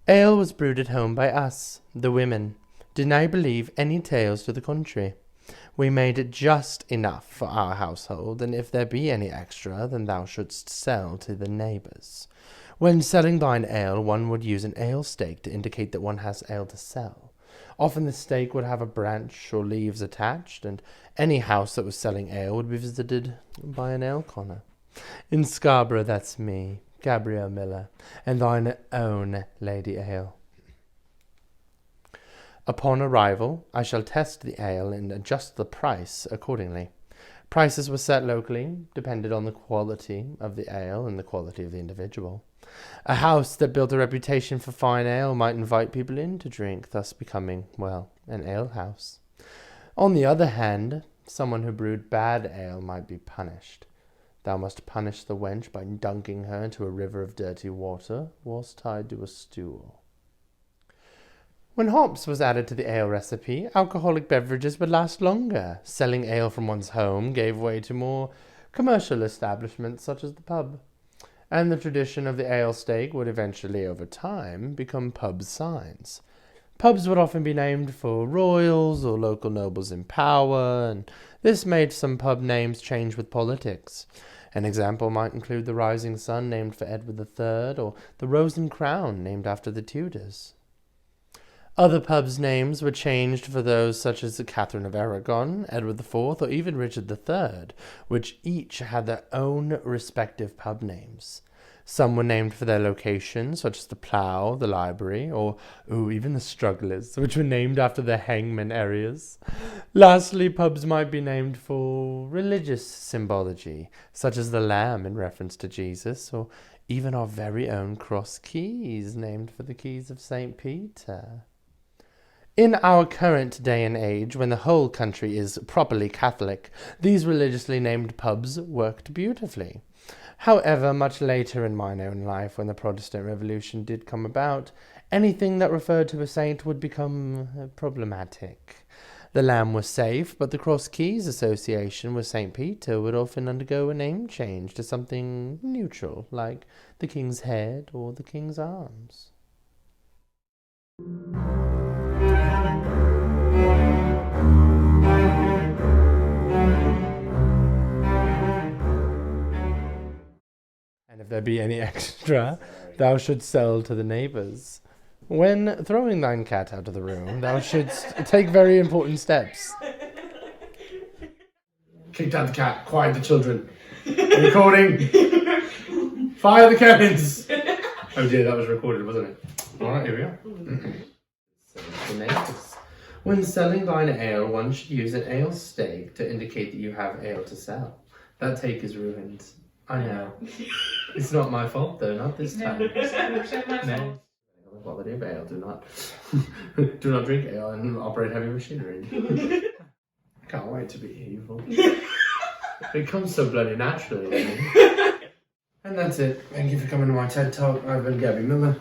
Ale was brewed at home by us, the women. Did I believe any tales to the contrary? We made it just enough for our household, and if there be any extra, then thou shouldst sell to the neighbours. When selling thine ale, one would use an ale stake to indicate that one has ale to sell. Often the stake would have a branch or leaves attached, and any house that was selling ale would be visited by an ale conner. In Scarborough, that's me, Gabriel Miller, and thine own Lady Ale. Upon arrival, I shall test the ale and adjust the price accordingly. Prices were set locally, depended on the quality of the ale and the quality of the individual. A house that built a reputation for fine ale might invite people in to drink, thus becoming, well, an ale house. On the other hand, someone who brewed bad ale might be punished. Thou must punish the wench by dunking her into a river of dirty water, whilst tied to a stool. When hops was added to the ale recipe, alcoholic beverages would last longer. Selling ale from one's home gave way to more commercial establishments such as the pub. And the tradition of the ale stake would eventually, over time, become pub signs. Pubs would often be named for royals or local nobles in power, and this made some pub names change with politics. An example might include the Rising Sun, named for Edward III, or the Rose and Crown, named after the Tudors. Other pubs' names were changed for those such as Catherine of Aragon, Edward IV, or even Richard III, which each had their own respective pub names. Some were named for their location, such as the Plough, the Library, or even the Strugglers, which were named after their hangman areas. Lastly, pubs might be named for religious symbology, such as the lamb in reference to Jesus, or even our very own Cross Keys, named for the keys of St. Peter. In our current day and age, when the whole country is properly Catholic, these religiously named pubs worked beautifully. However, much later in mine own life, when the Protestant Revolution did come about, anything that referred to a saint would become problematic. The lamb was safe, but the Cross Keys association with St. Peter would often undergo a name change to something neutral, like the King's Head or the King's Arms. And if there be any extra, thou shouldst sell to the neighbours. When throwing thine cat out of the room, thou shouldst take very important steps. Kicked out the cat, quiet the children. Recording. Fire the cannons. Oh dear, that was recorded, wasn't it? Alright, here we are. The neighbours. When selling thine ale, one should use an ale stake to indicate that you have ale to sell. That take is ruined. I know. It's not my fault though, not this time. No. The quality of ale, do not drink ale and operate heavy machinery. Can't wait to be evil. It comes so bloody naturally. And that's it. Thank you for coming to my TED Talk. I've been Gabby Miller.